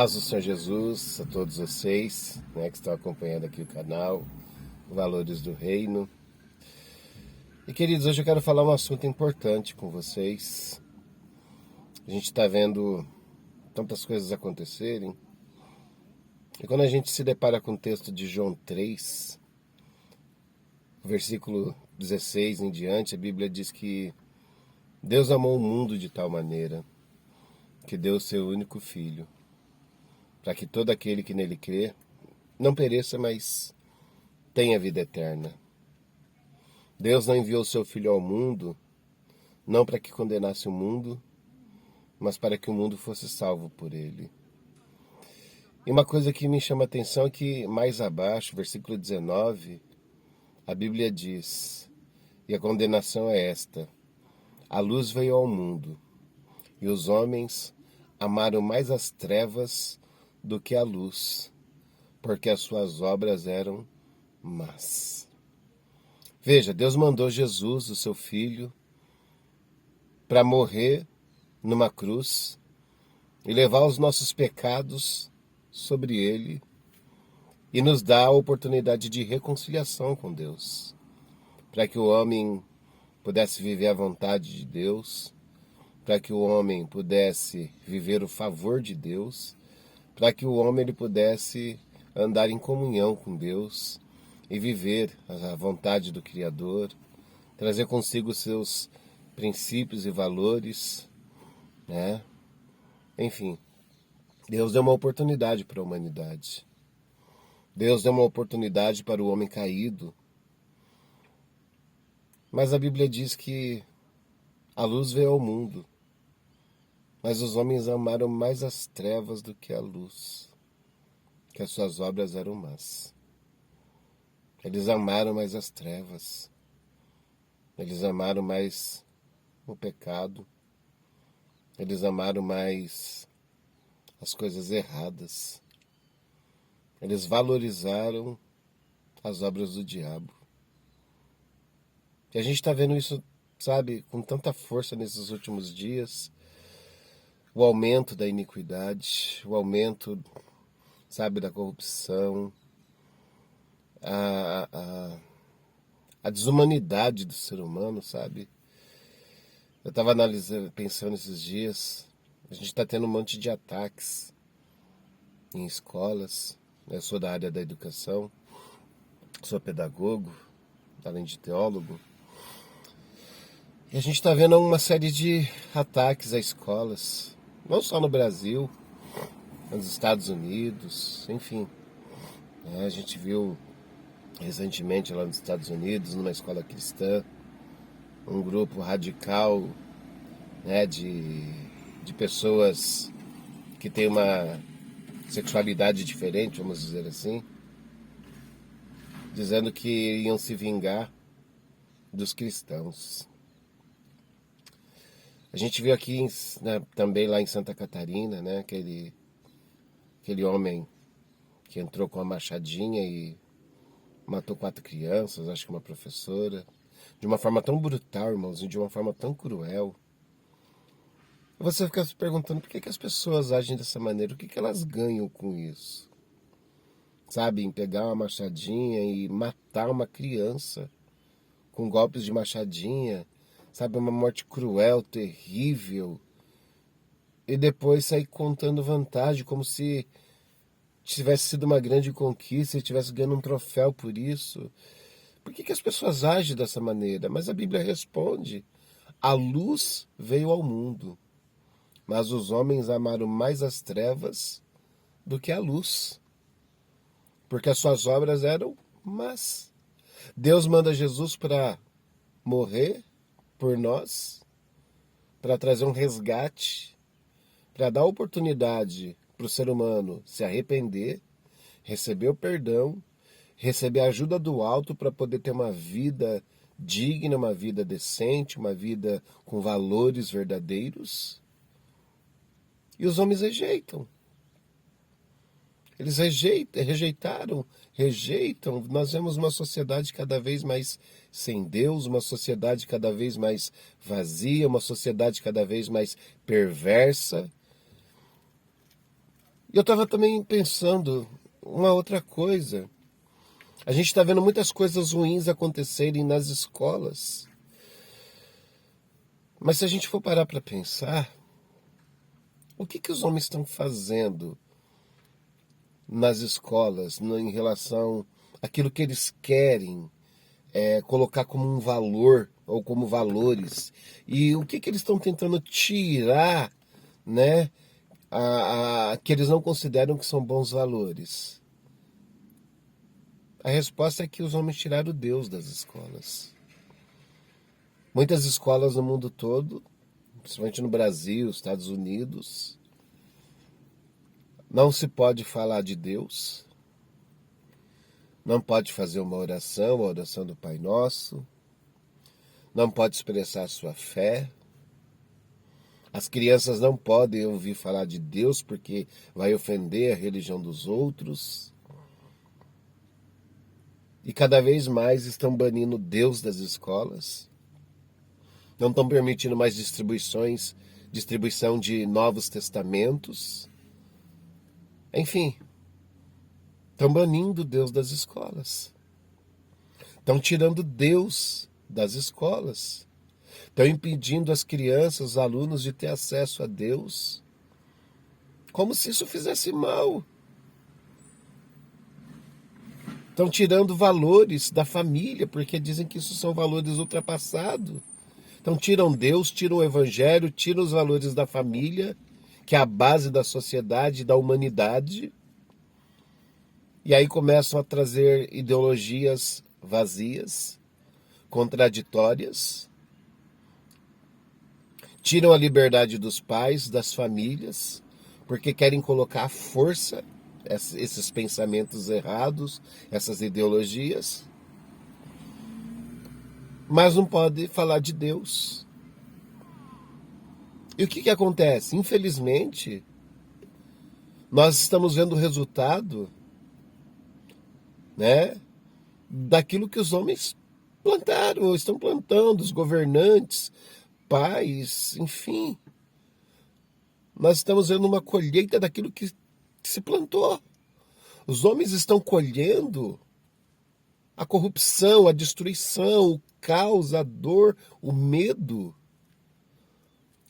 Paz do Senhor Jesus a todos vocês, né, que estão acompanhando aqui o canal, Valores do Reino. E queridos, hoje eu quero falar um assunto importante com vocês. A gente está vendo tantas coisas acontecerem. E quando a gente se depara com o texto de João 3, versículo 16 em diante, a Bíblia diz que Deus amou o mundo de tal maneira que deu o seu único Filho, para que todo aquele que nele crê não pereça, mas tenha vida eterna. Deus não enviou o seu Filho ao mundo, não para que condenasse o mundo, mas para que o mundo fosse salvo por ele. E uma coisa que me chama a atenção é que mais abaixo, versículo 19, a Bíblia diz, e a condenação é esta: a luz veio ao mundo, e os homens amaram mais as trevas do que a luz, porque as suas obras eram más. Veja, Deus mandou Jesus, o seu Filho, para morrer numa cruz e levar os nossos pecados sobre ele e nos dar a oportunidade de reconciliação com Deus, para que o homem pudesse viver a vontade de Deus, para que o homem pudesse viver o favor de Deus, para que o homem ele pudesse andar em comunhão com Deus e viver a vontade do Criador, trazer consigo os seus princípios e valores, né? Enfim, Deus deu uma oportunidade para a humanidade. Deus deu uma oportunidade para o homem caído. Mas a Bíblia diz que a luz veio ao mundo, mas os homens amaram mais as trevas do que a luz, que as suas obras eram más. Eles amaram mais as trevas. Eles amaram mais o pecado. Eles amaram mais as coisas erradas. Eles valorizaram as obras do diabo. E a gente está vendo isso, sabe, com tanta força nesses últimos dias. O aumento da iniquidade, o aumento, sabe, da corrupção, a desumanidade do ser humano, sabe? Eu estava analisando, pensando esses dias, a gente está tendo um monte de ataques em escolas. Eu sou da área da educação, sou pedagogo, além de teólogo. E a gente está vendo uma série de ataques a escolas, não só no Brasil, nos Estados Unidos, enfim. A gente viu recentemente lá nos Estados Unidos, numa escola cristã, um grupo radical, né, de pessoas que têm uma sexualidade diferente, vamos dizer assim, dizendo que iam se vingar dos cristãos. A gente viu aqui, né, também lá em Santa Catarina, né, aquele homem que entrou com uma machadinha e matou 4 crianças, acho que uma professora, de uma forma tão brutal, irmãozinho, de uma forma tão cruel. Você fica se perguntando por que as pessoas agem dessa maneira, o que elas ganham com isso? Sabe, em pegar uma machadinha e matar uma criança com golpes de machadinha, sabe, uma morte cruel, terrível, e depois sair contando vantagem, como se tivesse sido uma grande conquista e estivesse ganhando um troféu por isso. Por que as pessoas agem dessa maneira? Mas a Bíblia responde: a luz veio ao mundo, mas os homens amaram mais as trevas do que a luz, porque as suas obras eram más. Deus manda Jesus para morrer por nós, para trazer um resgate, para dar oportunidade para o ser humano se arrepender, receber o perdão, receber a ajuda do alto para poder ter uma vida digna, uma vida decente, uma vida com valores verdadeiros. E os homens rejeitam. Eles rejeitam. Nós vemos uma sociedade cada vez mais sem Deus, uma sociedade cada vez mais vazia, uma sociedade cada vez mais perversa. E eu estava também pensando uma outra coisa. A gente está vendo muitas coisas ruins acontecerem nas escolas. Mas se a gente for parar para pensar, o que os homens estão fazendo nas escolas em relação àquilo que eles querem colocar como um valor ou como valores? E o que eles estão tentando tirar, né, que eles não consideram que são bons valores? A resposta é que os homens tiraram Deus das escolas. Muitas escolas no mundo todo, principalmente no Brasil, Estados Unidos, não se pode falar de Deus, não pode fazer uma oração, a oração do Pai Nosso, não pode expressar sua fé. As crianças não podem ouvir falar de Deus porque vai ofender a religião dos outros. E cada vez mais estão banindo Deus das escolas. Não estão permitindo mais distribuição de Novos Testamentos. Enfim, estão banindo Deus das escolas. Estão tirando Deus das escolas. Estão impedindo as crianças, os alunos de ter acesso a Deus. Como se isso fizesse mal. Estão tirando valores da família, porque dizem que isso são valores ultrapassados. Então tiram Deus, tiram o Evangelho, tiram os valores da família, que é a base da sociedade e da humanidade. E aí começam a trazer ideologias vazias, contraditórias. Tiram a liberdade dos pais, das famílias, porque querem colocar à força esses pensamentos errados, essas ideologias. Mas não pode falar de Deus. E o que acontece? Infelizmente, nós estamos vendo o resultado, né, daquilo que os homens plantaram, estão plantando, os governantes, pais, enfim. Nós estamos vendo uma colheita daquilo que se plantou. Os homens estão colhendo a corrupção, a destruição, o caos, a dor, o medo,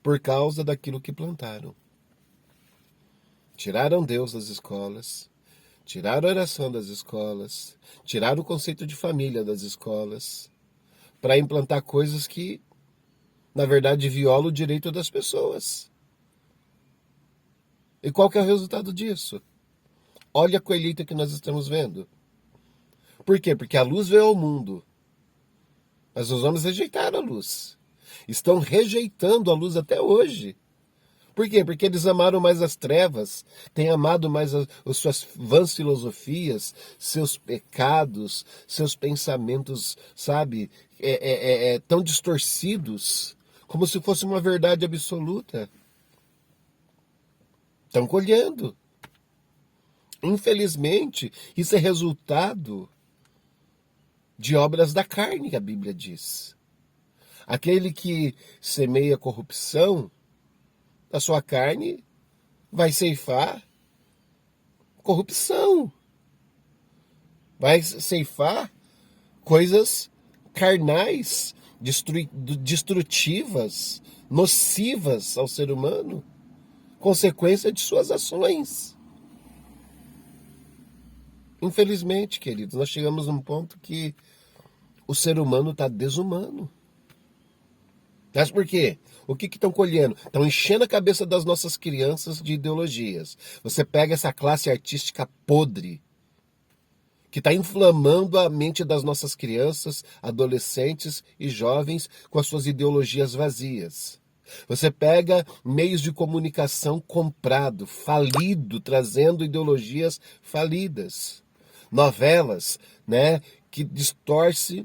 por causa daquilo que plantaram. Tiraram Deus das escolas, tiraram a oração das escolas, tiraram o conceito de família das escolas, para implantar coisas que, na verdade, violam o direito das pessoas. E qual que é o resultado disso? Olha a colheita que nós estamos vendo. Por quê? Porque a luz veio ao mundo. Mas os homens rejeitaram a luz. Estão rejeitando a luz até hoje. Por quê? Porque eles amaram mais as trevas, têm amado mais as suas vãs filosofias, seus pecados, seus pensamentos, sabe, tão distorcidos, como se fosse uma verdade absoluta. Estão colhendo. Infelizmente, isso é resultado de obras da carne, que a Bíblia diz. Aquele que semeia corrupção, a sua carne vai ceifar corrupção. Vai ceifar coisas carnais, destrutivas, nocivas ao ser humano, consequência de suas ações. Infelizmente, queridos, nós chegamos num ponto que o ser humano está desumano. Mas por quê? O que estão colhendo? Estão enchendo a cabeça das nossas crianças de ideologias. Você pega essa classe artística podre, que está inflamando a mente das nossas crianças, adolescentes e jovens com as suas ideologias vazias. Você pega meios de comunicação comprado, falido, trazendo ideologias falidas. Novelas, né, que distorce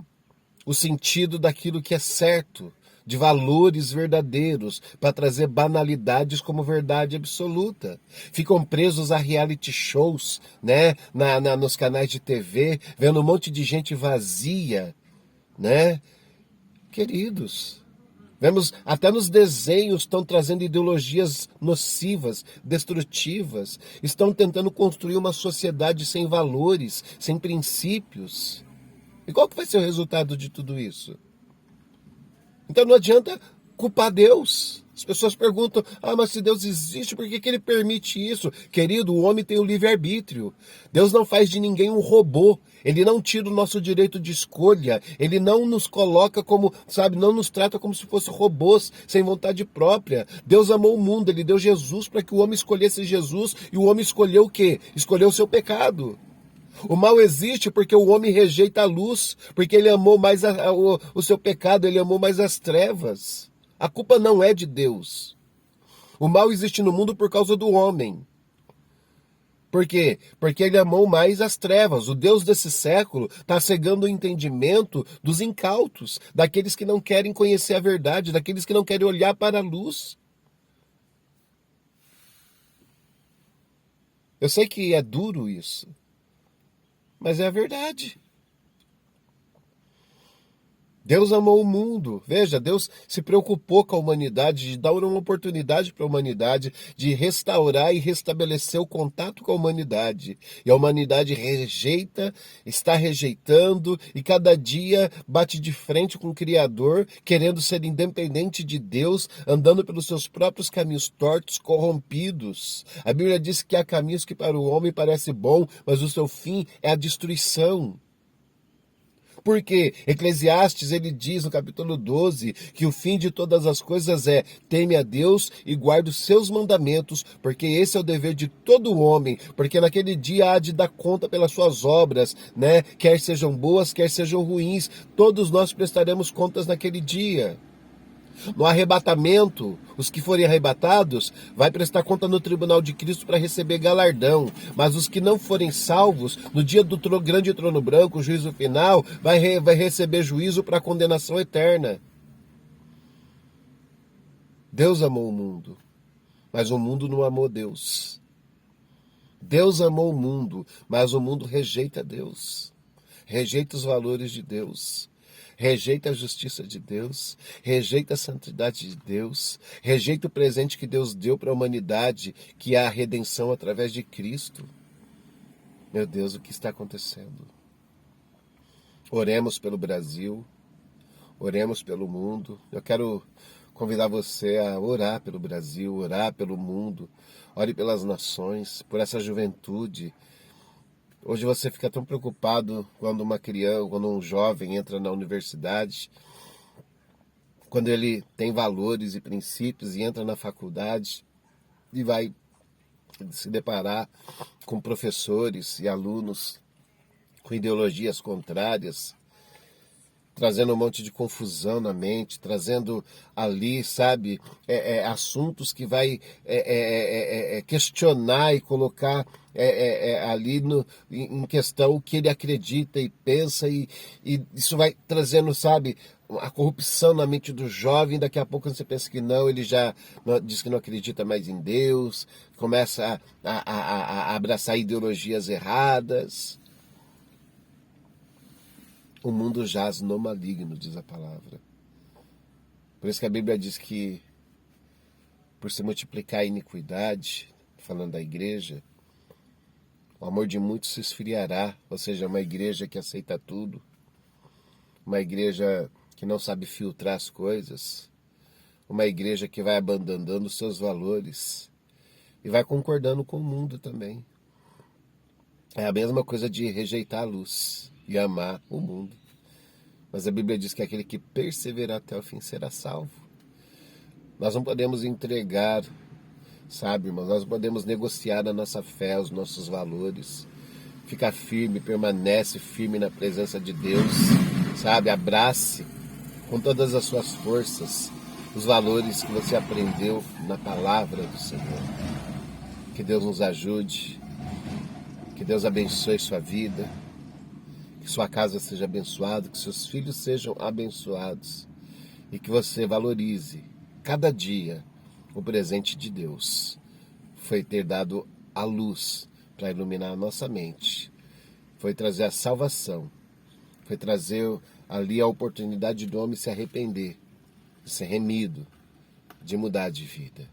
o sentido daquilo que é certo, de valores verdadeiros, para trazer banalidades como verdade absoluta. Ficam presos a reality shows, né, nos canais de TV, vendo um monte de gente vazia, né? Queridos, Vemos até nos desenhos estão trazendo ideologias nocivas, destrutivas, estão tentando construir uma sociedade sem valores, sem princípios. E qual que vai ser o resultado de tudo isso? Então não adianta culpar Deus. As pessoas perguntam, mas se Deus existe, por que ele permite isso? Querido, o homem tem o livre-arbítrio. Deus não faz de ninguém um robô. Ele não tira o nosso direito de escolha. Ele não nos coloca como, não nos trata como se fossem robôs, sem vontade própria. Deus amou o mundo, ele deu Jesus para que o homem escolhesse Jesus, e o homem escolheu o quê? Escolheu o seu pecado. O mal existe porque o homem rejeita a luz, porque ele amou mais o seu pecado, ele amou mais as trevas. A culpa não é de Deus. O mal existe no mundo por causa do homem. Por quê? Porque ele amou mais as trevas. O Deus desse século está cegando o entendimento dos incautos, daqueles que não querem conhecer a verdade, daqueles que não querem olhar para a luz. Eu sei que é duro isso, mas é a verdade. Deus amou o mundo. Veja, Deus se preocupou com a humanidade, de dar uma oportunidade para a humanidade, de restaurar e restabelecer o contato com a humanidade. E a humanidade rejeita, está rejeitando, e cada dia bate de frente com o Criador, querendo ser independente de Deus, andando pelos seus próprios caminhos tortos, corrompidos. A Bíblia diz que há caminhos que para o homem parece bom, mas o seu fim é a destruição. Porque Eclesiastes, ele diz no capítulo 12, que o fim de todas as coisas é: teme a Deus e guarde os seus mandamentos, porque esse é o dever de todo homem, porque naquele dia há de dar conta pelas suas obras, né? Quer sejam boas, quer sejam ruins, todos nós prestaremos contas naquele dia. No arrebatamento, os que forem arrebatados vai prestar conta no tribunal de Cristo para receber galardão. Mas os que não forem salvos, no dia do grande trono branco, o juízo final, vai receber juízo para condenação eterna. Deus amou o mundo, mas o mundo não amou Deus. Deus amou o mundo, mas o mundo rejeita Deus. Rejeita os valores de Deus. Rejeita a justiça de Deus, rejeita a santidade de Deus, rejeita o presente que Deus deu para a humanidade, que é a redenção através de Cristo. Meu Deus, o que está acontecendo? Oremos pelo Brasil, oremos pelo mundo. Eu quero convidar você a orar pelo Brasil, orar pelo mundo, ore pelas nações, por essa juventude. Hoje você fica tão preocupado quando uma criança, quando um jovem entra na universidade, quando ele tem valores e princípios e entra na faculdade e vai se deparar com professores e alunos com ideologias contrárias, trazendo um monte de confusão na mente, trazendo ali, assuntos que vai questionar e colocar ali em questão o que ele acredita e pensa, e isso vai trazendo, a corrupção na mente do jovem. Daqui a pouco você pensa que não, ele já diz que não acredita mais em Deus, começa a abraçar ideologias erradas. O mundo jaz no maligno, diz a palavra. Por isso que a Bíblia diz que, por se multiplicar a iniquidade, falando da igreja, o amor de muitos se esfriará. Ou seja, uma igreja que aceita tudo, uma igreja que não sabe filtrar as coisas, uma igreja que vai abandonando os seus valores e vai concordando com o mundo também. É a mesma coisa de rejeitar a luz e amar o mundo. Mas a Bíblia diz que aquele que perseverar até o fim será salvo. Nós não podemos entregar, irmãos? Nós não podemos negociar a nossa fé, os nossos valores. Fica firme, permanece firme na presença de Deus, Abrace com todas as suas forças os valores que você aprendeu na palavra do Senhor. Que Deus nos ajude, que Deus abençoe sua vida, que sua casa seja abençoada, que seus filhos sejam abençoados e que você valorize cada dia o presente de Deus. Foi ter dado a luz para iluminar a nossa mente, foi trazer a salvação, foi trazer ali a oportunidade do homem se arrepender de ser remido, de mudar de vida.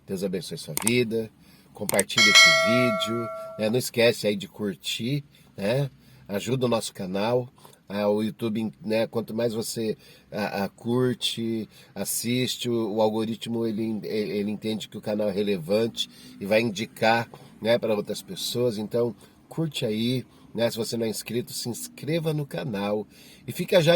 Deus abençoe sua vida, compartilhe esse vídeo, né? Não esquece aí de curtir, né? Ajuda o nosso canal, o YouTube, né? Quanto mais você curte, assiste, o algoritmo ele entende que o canal é relevante e vai indicar, né, para outras pessoas. Então curte aí, né? Se você não é inscrito, se inscreva no canal e fica já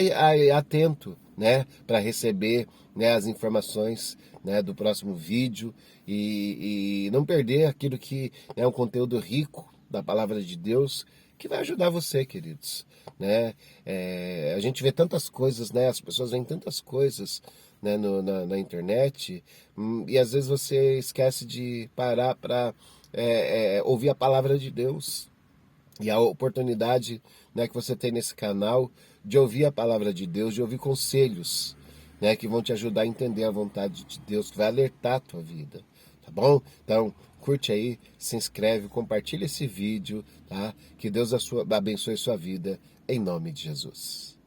atento, né, para receber, né, as informações, né, do próximo vídeo e não perder aquilo que é um conteúdo rico da palavra de Deus que vai ajudar você, queridos, né? A gente vê tantas coisas, né? As pessoas veem tantas coisas, né, na internet, e às vezes você esquece de parar para ouvir a palavra de Deus. E a oportunidade, né, que você tem nesse canal de ouvir a palavra de Deus, de ouvir conselhos, né, que vão te ajudar a entender a vontade de Deus, que vai alertar a tua vida, tá bom? Então, curte aí, se inscreve, compartilha esse vídeo, tá? Que Deus abençoe sua vida, em nome de Jesus.